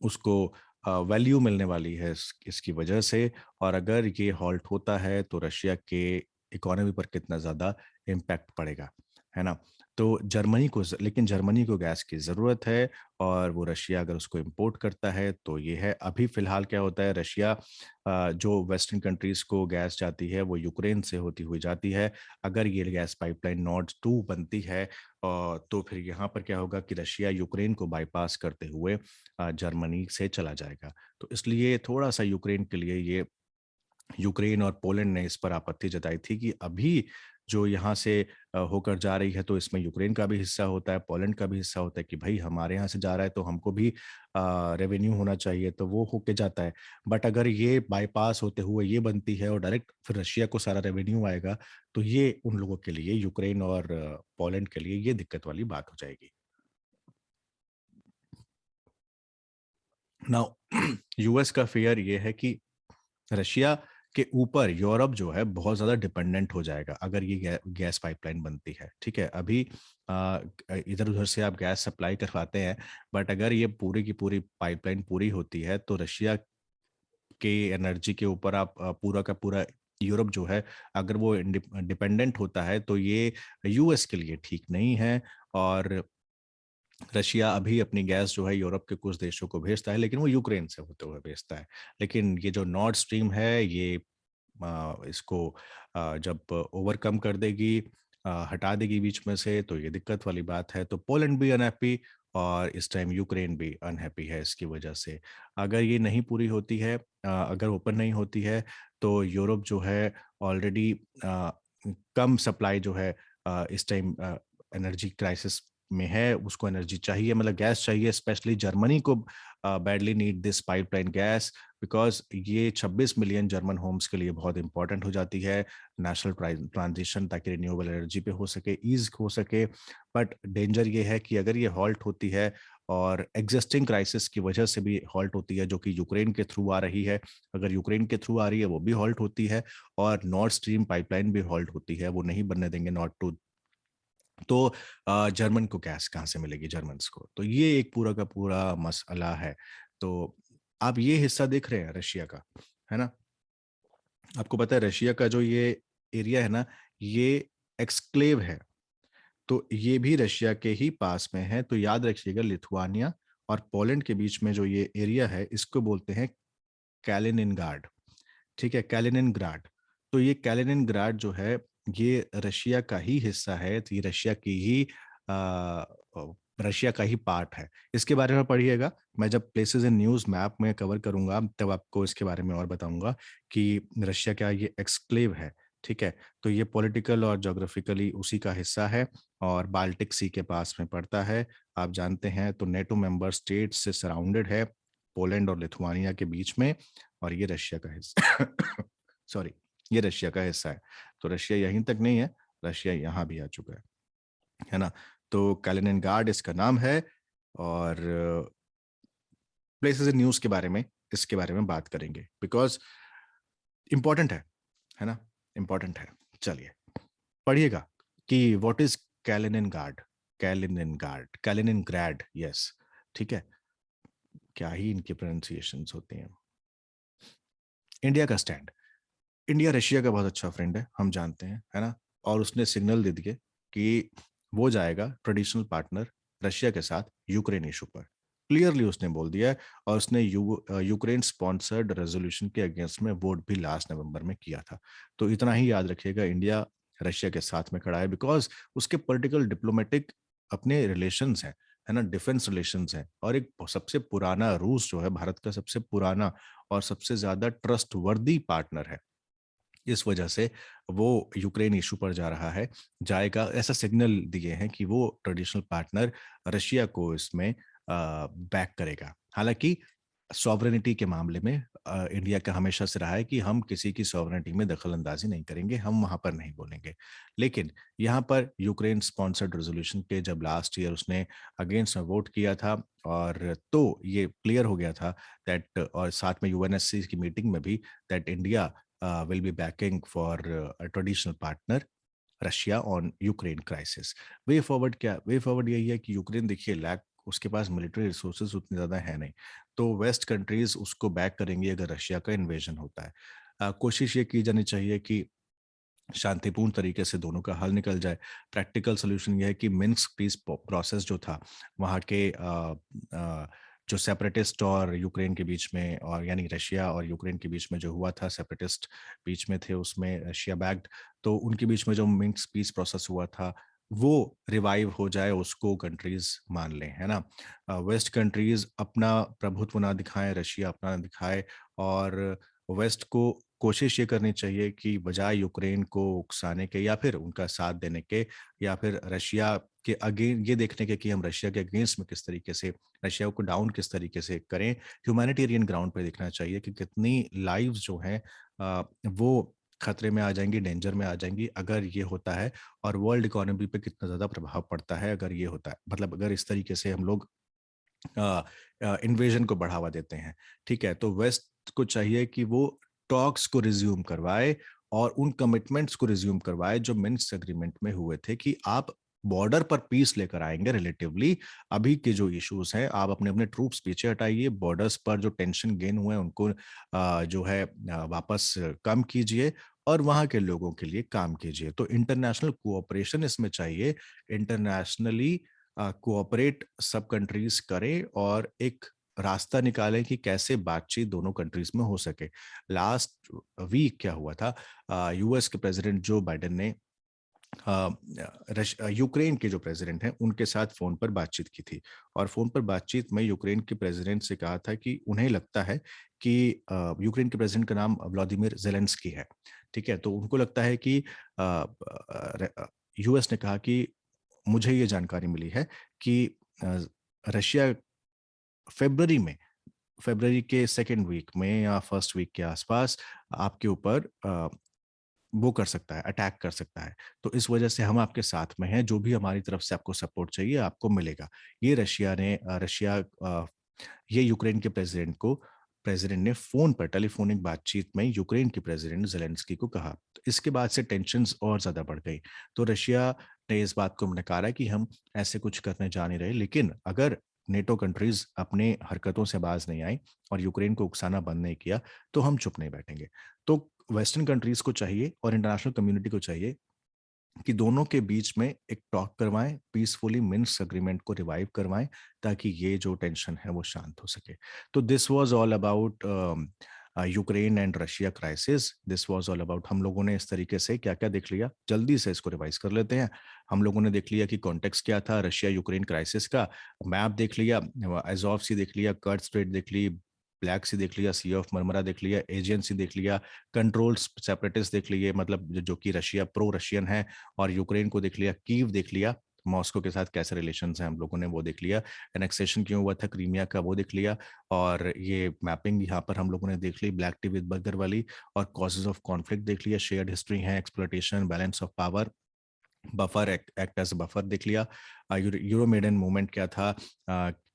उसको वैल्यू मिलने वाली है इसकी वजह से। और अगर ये हॉल्ट होता है तो रशिया के इकोनॉमी पर कितना ज़्यादा इम्पैक्ट पड़ेगा, है ना? तो जर्मनी को लेकिन जर्मनी को गैस की ज़रूरत है, और वो रशिया अगर उसको इम्पोर्ट करता है तो ये है। अभी फ़िलहाल क्या होता है, रशिया जो वेस्टर्न कंट्रीज़ को गैस जाती है वो यूक्रेन से होती हुई जाती है। अगर ये गैस पाइपलाइन नॉर्ड 2 बनती है तो फिर यहाँ पर क्या होगा कि रशिया यूक्रेन को बाईपास करते हुए जर्मनी से चला जाएगा। तो इसलिए थोड़ा-सा यूक्रेन के लिए ये, यूक्रेन और पोलैंड ने इस पर आपत्ति जताई थी कि अभी जो यहाँ से होकर जा रही है तो इसमें यूक्रेन का भी हिस्सा होता है, पोलैंड का भी हिस्सा होता है, कि भाई हमारे यहाँ से जा रहा है तो हमको भी रेवेन्यू होना चाहिए, तो वो होके जाता है। बट अगर ये बाईपास होते हुए ये बनती है और डायरेक्ट फिर रशिया को सारा रेवेन्यू आएगा, तो ये उन लोगों के लिए, यूक्रेन और पोलैंड के लिए ये दिक्कत वाली बात हो जाएगी। नाउ यूएस का फेयर ये है कि रशिया के ऊपर यूरोप जो है बहुत ज़्यादा डिपेंडेंट हो जाएगा अगर ये गैस पाइपलाइन बनती है। ठीक है, अभी इधर उधर से आप गैस सप्लाई करवाते हैं, बट अगर ये पूरी की पूरी पाइपलाइन पूरी होती है तो रशिया के एनर्जी के ऊपर आप पूरा का पूरा यूरोप जो है अगर वो डिपेंडेंट होता है तो ये यूएस के लिए ठीक नहीं है। और रशिया अभी अपनी गैस जो है यूरोप के कुछ देशों को भेजता है, लेकिन वो यूक्रेन से होते हुए भेजता है। लेकिन ये जो नॉर्ड स्ट्रीम है ये इसको जब ओवरकम कर देगी, हटा देगी बीच में से, तो ये दिक्कत वाली बात है। तो पोलैंड भी अनहैप्पी और इस टाइम यूक्रेन भी अनहैप्पी है इसकी वजह से। अगर ये नहीं पूरी होती है, अगर ओपन नहीं होती है, तो यूरोप जो है ऑलरेडी कम सप्लाई जो है इस टाइम एनर्जी क्राइसिस में है, उसको एनर्जी चाहिए, मतलब गैस चाहिए। स्पेशली जर्मनी को badly need this pipeline gas, because ये 26 मिलियन जर्मन होम्स के लिए बहुत इंपॉर्टेंट हो जाती है नेशनल ट्रांजिशन, ताकि रिन्यूएबल एनर्जी पे हो सके, ईज हो सके। बट डेंजर ये है कि अगर ये हॉल्ट होती है और एग्जिस्टिंग क्राइसिस की वजह से भी हॉल्ट होती है, जो कि यूक्रेन के थ्रू आ रही है, अगर यूक्रेन के थ्रू आ रही है वो भी हॉल्ट होती है, और नॉर्थ स्ट्रीम पाइपलाइन भी हॉल्ट होती है, वो नहीं बनने देंगे नॉर्थ टू, तो जर्मन को गैस कहाँ से मिलेगी जर्मन्स को? तो ये एक पूरा का पूरा मसला है। तो आप ये हिस्सा देख रहे हैं रशिया का, है ना? आपको पता है रशिया का जो ये एरिया है ना, ये एक्सक्लेव है, तो ये भी रशिया के ही पास में है। तो याद रखिएगा, लिथुआनिया और पोलैंड के बीच में जो ये एरिया है, इसको बोलते हैं कैलिनिनग्राड। ठीक है, कैलिनिनग्राड। तो ये कैलिनिनग्राड जो है, ये रशिया का ही हिस्सा है, तो ये रशिया की ही रशिया का ही पार्ट है। इसके बारे में पढ़िएगा, मैं जब प्लेसेस इन न्यूज़ मैप में कवर करूँगा, तब आपको इसके बारे में और बताऊँगा कि रशिया क्या ये एक्सक्लेव है, ठीक है? तो ये पॉलिटिकल और ज्योग्राफिकली उसी का हिस्सा है और बाल्टिक सी के पास में पड़ता है। आप जानते हैं, तो नेटो मेंबर स्टेट्स से सराउंडेड है, पोलैंड और लिथुआनिया के बीच में, और ये रशिया का हिस्सा सॉरी, ये रशिया का हिस्सा है। तो रशिया यहीं तक नहीं है, रशिया यहाँ भी आ चुका है ना? तो कैलिनिनग्राड इसका नाम है, और प्लेसेस इन न्यूज़ के बारे में, इसके बारे में बात करेंगे, बिकॉज़ इम्पोर्टेंट है ना? इम्पोर्टेंट है। चलिए, पढ़िएगा कि what is Kaliningrad? Kaliningrad, Kaliningrad, yes, ठीक है? क्या ही इनके प्रोनाउंसिएशंस होते हैं। इंडिया का स्टैंड। इंडिया रशिया का बहुत अच्छा फ्रेंड है, हम जानते हैं, है ना? और उसने सिग्नल दे दिए कि वो जाएगा ट्रेडिशनल पार्टनर रशिया के साथ यूक्रेन इशू पर। क्लियरली उसने बोल दिया है, और उसने यूक्रेन स्पॉन्सर्ड रेजोल्यूशन के अगेंस्ट में वोट भी लास्ट नवंबर में किया था। तो इतना ही याद रखिएगा, इंडिया रशिया के साथ में खड़ा है, बिकॉज उसके पॉलिटिकल डिप्लोमेटिक अपने रिलेशंस हैं, है ना? डिफेंस रिलेशंस हैं, और एक सबसे पुराना, रूस जो है भारत का सबसे पुराना और सबसे ज्यादा ट्रस्ट वर्दी पार्टनर है। इस वजह से वो यूक्रेन इशू पर जा रहा है, जाएगा, ऐसा सिग्नल दिए हैं कि वो ट्रेडिशनल पार्टनर रशिया को इसमें बैक करेगा। हालांकि सॉवरेनिटी के मामले में इंडिया का हमेशा से रहा है कि हम किसी की सॉवरेनिटी में दखल अंदाजी नहीं करेंगे, हम वहां पर नहीं बोलेंगे। लेकिन यहाँ पर यूक्रेन स्पॉन्सर्ड रेजोल्यूशन के जब लास्ट ईयर उसने अगेंस्ट में वोट किया था, और तो ये क्लियर हो गया था दैट, और साथ में यूएनएससी की मीटिंग में भी, that India will be backing for a traditional partner Russia on Ukraine crisis. Way forward क्या, वे फॉरवर्ड यही है कि यूक्रेन देखिए लैक, उसके पास मिलिट्री रिसोर्सेज उतने ज़्यादा है नहीं, तो वेस्ट कंट्रीज उसको बैक करेंगी अगर रशिया का इन्वेजन होता है। कोशिश ये की जानी चाहिए कि शांतिपूर्ण तरीके से दोनों का हल निकल जाए। प्रैक्टिकल सॉल्यूशन ये है कि मिन्स्क पीस प्रोसेस जो था, वहाँ के जो सेपरेटिस्ट और यूक्रेन के बीच में, और यानी रशिया और यूक्रेन के बीच में जो हुआ था, सेपरेटिस्ट बीच में थे, उसमें रशिया बैक्ड, तो उनके बीच में जो मिन्स्क पीस प्रोसेस हुआ था, वो रिवाइव हो जाए, उसको कंट्रीज मान लें, है ना? वेस्ट कंट्रीज अपना प्रभुत्व ना दिखाएं, रशिया अपना दिखाए, और वेस्ट को कोशिश ये करनी चाहिए कि बजाय यूक्रेन को उकसाने के या फिर उनका साथ देने के, या फिर रशिया के अगेंस्ट ये देखने के कि हम रशिया के अगेंस्ट में किस तरीके से रशिया को डाउन किस तरीके से करें, ह्यूमैनिटेरियन ग्राउंड पे देखना चाहिए कि कितनी लाइव्स जो हैं वो खतरे में आ जाएंगी, डेंजर में आ जाएंगी अगर ये होता है, और वर्ल्ड इकोनॉमी पे कितना ज़्यादा प्रभाव पड़ता है अगर ये होता है, मतलब अगर इस तरीके से हम लोग इन्वेजन को बढ़ावा देते हैं। ठीक है, तो वेस्ट को चाहिए कि वो टॉक्स को रिज्यूम करवाए और उन कमिटमेंट्स को रिज्यूम करवाए जो मिन्स्क एग्रीमेंट में हुए थे कि आप बॉर्डर पर पीस लेकर आएंगे रिलेटिवली। अभी के जो इश्यूज हैं आप अपने अपने ट्रूप्स पीछे हटाइए, बॉर्डर्स पर जो टेंशन गेन हुए हैं उनको जो है वापस कम कीजिए और वहाँ के लोगों के लिए काम कीजिए। तो इंटरनेशनल कोऑपरेशन इसमें चाहिए, इंटरनेशनली कोऑपरेट सब कंट्रीज करें और एक रास्ता निकालें कि कैसे बातचीत दोनों कंट्रीज में हो सके। लास्ट वीक क्या हुआ था, यूएस के प्रेसिडेंट जो बाइडेन ने यूक्रेन के जो प्रेसिडेंट हैं उनके साथ फोन पर बातचीत की थी और फोन पर बातचीत में यूक्रेन के प्रेसिडेंट से कहा था कि उन्हें लगता है कि यूक्रेन के प्रेसिडेंट का नाम व्लादिमीर जेलेंस्की है, ठीक है। तो उनको लगता है कि यूएस ने कहा कि मुझे ये जानकारी मिली है कि अ, रशिया फरवरी में, फरवरी के सेकेंड वीक में या फर्स्ट वीक के आसपास आपके ऊपर वो कर सकता है, अटैक कर सकता है। तो इस वजह से हम आपके साथ में हैं, जो भी हमारी तरफ से आपको सपोर्ट चाहिए आपको मिलेगा। ये ये यूक्रेन के प्रेसिडेंट ने फ़ोन पर टेलीफ़ोनिक बातचीत में यूक्रेन के प्रेसिडेंट ज़ेलेंस्की को कहा। तो इसके बाद से टेंशन्स और ज़्यादा बढ़ गई। तो रशिया ने इस बात को नकारा कि हम ऐसे कुछ करने जा नहीं रहे, लेकिन अगर नेटो कंट्रीज़ अपने हरकतों से बाज़ नहीं आई और यूक्रेन को उकसाना बंद नहीं किया, तो हम चुप नहीं बैठेंगे। तो वेस्टर्न कंट्रीज़ को चाहिए और इंटरनेशनल कम्युनिटी को चाहिए कि दोनों के बीच में एक टॉक करवाएँ, पीसफुली मिन्स्क एग्रीमेंट को रिवाइव करवाएँ, ताकि ये जो टेंशन है वो शांत हो सके। तो this was all about Ukraine and Russia crisis. This was all about हम लोगों ने इस तरीके से क्या-क्या देख लिया, जल्दी से इसको रिवाइज़ कर लेते हैं। हम लोगों ने देख लिया कि कॉन्टेक्स्ट क्या था रशिया-यूक्रेन क्राइसिस का, मैप देख लिया, अज़ोव सी देख लिया, कर्च स्ट्रेट देख ली, ब्लैक सी देख लिया, सी ऑफ मरमरा देख लिया, एजियन सी देख लिया, कंट्रोल्स सेपरेटिस्ट देख लिए, मतलब जो कि रशिया प्रो रशियन है, और यूक्रेन को देख लिया, कीव देख लिया, मॉस्को के साथ कैसे रिलेशंस हैं हम लोगों ने वो देख लिया, एनेक्सेशन क्यों हुआ था क्रीमिया का वो देख लिया, और ये मैपिंग यहाँ पर हम लोगों ने देख ली ब्लैक टी विद बर्गर वाली, और कॉजेज ऑफ कॉन्फ्लिक्ट देख लिया, शेयर्ड हिस्ट्री है, exploitation, balance of power, buffer act as buffer देख लिया। यूरोमेडन मूवमेंट क्या था,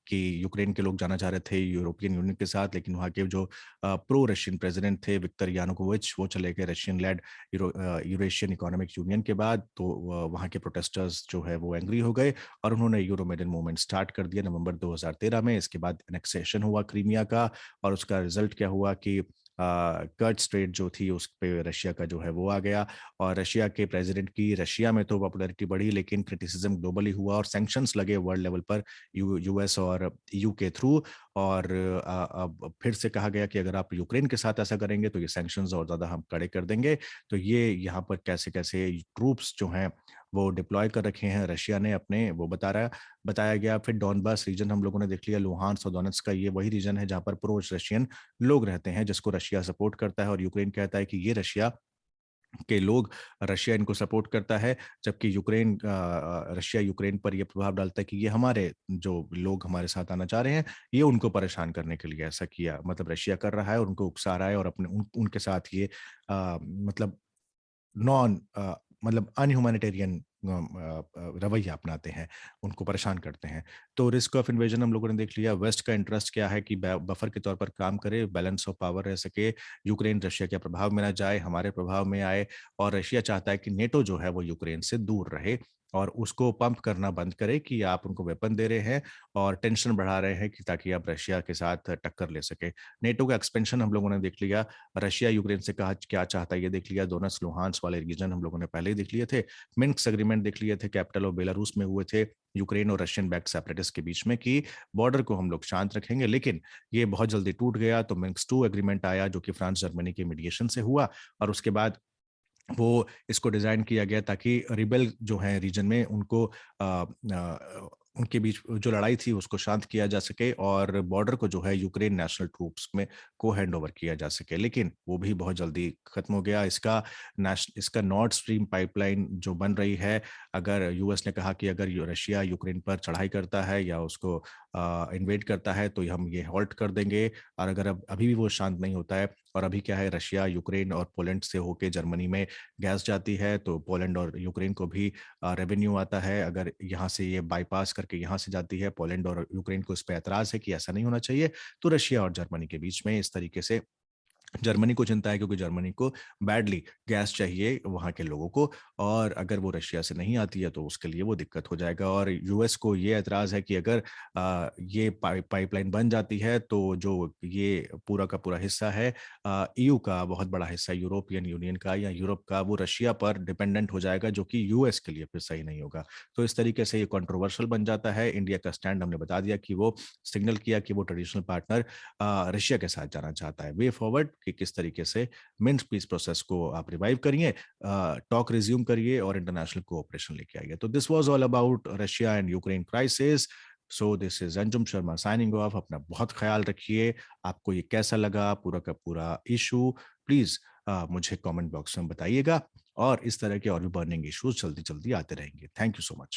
कि यूक्रेन के लोग जाना चाह रहे थे यूरोपियन यूनियन के साथ, लेकिन वहाँ के जो प्रो रशियन प्रेसिडेंट थे विक्टर यानुकोविच वो चले गए Russian led Eurasian economic union के बाद। तो वहाँ के प्रोटेस्टर्स जो है वो एंग्री हो गए और उन्होंने यूरोमेडन मूवमेंट स्टार्ट कर दिया नवंबर 2013 में। इसके बाद एनेक्सेशन हुआ क्रीमिया का, और उसका रिजल्ट क्या हुआ कि कर्च स्ट्रेट जो थी उस पे रशिया का जो है वो आ गया, और रशिया के प्रेसिडेंट की रशिया में तो पॉपुलैरिटी बढ़ी, लेकिन क्रिटिसिज्म ग्लोबली हुआ और सैंक्शंस लगे वर्ल्ड लेवल पर यूएस और ईयू के थ्रू। और अब फिर से कहा गया कि अगर आप यूक्रेन के साथ ऐसा करेंगे तो ये सैंक्शंस और ज़्यादा हम कड़े कर देंगे। तो ये यहाँ पर कैसे-कैसे ट्रूप्स जो हैं वो डिप्लॉय कर रखे हैं रशिया ने अपने, वो बताया गया। फिर डॉनबास रीजन हम लोगों ने देख लिया, लुहान्स और डोनेट्स्क का, ये वही रीजन है जहाँ पर प्रो रशियन लोग रहते हैं, जिसको रशिया सपोर्ट करता है, और यूक्रेन कहता है कि ये रशिया के लोग, रशिया इनको सपोर्ट करता है, जबकि रशिया यूक्रेन पर ये प्रभाव डालता है कि ये हमारे जो लोग हमारे साथ आना चाह रहे हैं, ये उनको परेशान करने के लिए ऐसा किया। मतलब रशिया कर रहा है और उनको उकसा रहा है, और उनके साथ ये मतलब मतलब अनह्यूमैनिटेरियन रवैया अपनाते हैं, उनको परेशान करते हैं। तो रिस्क ऑफ इन्वेजन हम लोगों ने देख लिया। वेस्ट का इंटरेस्ट क्या है कि बफर के तौर पर काम करे, बैलेंस ऑफ पावर रह सके, यूक्रेन रशिया के प्रभाव में ना जाए, हमारे प्रभाव में आए, और रशिया चाहता है कि नेटो जो है वो यूक्रेन से दूर रहे और उसको पंप करना बंद करे कि आप उनको वेपन दे रहे हैं और टेंशन बढ़ा रहे हैं कि ताकि आप रशिया के साथ टक्कर ले सके। नेटो का एक्सपेंशन हम लोगों ने देख लिया। रशिया यूक्रेन से कहा क्या चाहता है ये देख लिया। दोनस लुहान्स वाले रीजन हम लोगों ने पहले ही देख लिए थे। मिन्स्क एग्रीमेंट देख लिए थे, कैपिटल ऑफ बेलारूस में हुए थे, यूक्रेन और रशियन बैक्ड सेपरेटिस्ट के बीच में, कि बॉर्डर को हम लोग शांत रखेंगे, लेकिन ये बहुत जल्दी टूट गया। तो मिन्स्क 2 एग्रीमेंट आया जो कि फ्रांस जर्मनी के मीडिएशन से हुआ, और उसके बाद वो इसको डिज़ाइन किया गया ताकि रिबेल जो हैं रीजन में उनको उनके बीच जो लड़ाई थी उसको शांत किया जा सके, और बॉर्डर को जो है यूक्रेन नेशनल ट्रूप्स में को हैंडओवर किया जा सके। लेकिन वो भी बहुत जल्दी खत्म हो गया। इसका नॉर्थ स्ट्रीम पाइपलाइन जो बन रही है, अगर यूएस ने कहा कि अगर रशिया यूक्रेन पर चढ़ाई करता है या उसको इन्वेड करता है तो हम ये हॉल्ट कर देंगे, और अगर अब अभी भी वो शांत नहीं होता है, और अभी क्या है रशिया यूक्रेन और पोलैंड से होके जर्मनी में गैस जाती है, तो पोलैंड और यूक्रेन को भी रेवेन्यू आता है। अगर यहाँ से ये बाईपास करके यहाँ से जाती है, पोलैंड और यूक्रेन को इस पे ऐतराज़ है कि ऐसा नहीं होना चाहिए। तो रशिया और जर्मनी के बीच में इस तरीके से जर्मनी को चिंता है क्योंकि जर्मनी को बैडली गैस चाहिए वहाँ के लोगों को, और अगर वो रशिया से नहीं आती है तो उसके लिए वो दिक्कत हो जाएगा। और यूएस को ये एतराज़ है कि अगर ये पाइपलाइन बन जाती है तो जो ये पूरा का पूरा हिस्सा है ईयू का, बहुत बड़ा हिस्सा यूरोपियन यूनियन का या यूरोप का, वो रशिया पर डिपेंडेंट हो जाएगा, जो कि यूएस के लिए फिर सही नहीं होगा। तो इस तरीके से ये कंट्रोवर्शियल बन जाता है। इंडिया का स्टैंड हमने बता दिया कि वो सिग्नल किया कि वो ट्रेडिशनल पार्टनर रशिया के साथ जाना चाहता है। वे फॉरवर्ड कि किस तरीके से मिन्स्क पीस प्रोसेस को आप रिवाइव करिए, टॉक रिज्यूम करिए और इंटरनेशनल कोऑपरेशन लेके आइए। तो this was all about Russia and Ukraine crisis. So this is Anjum Sharma signing off. अपना बहुत ख्याल रखिए। आपको ये कैसा लगा पूरा का पूरा इशू, प्लीज मुझे कमेंट बॉक्स में बताइएगा, और इस तरह के और भी बर्निंग इश्यूज जल्दी जल्दी आते रहेंगे। Thank you so much.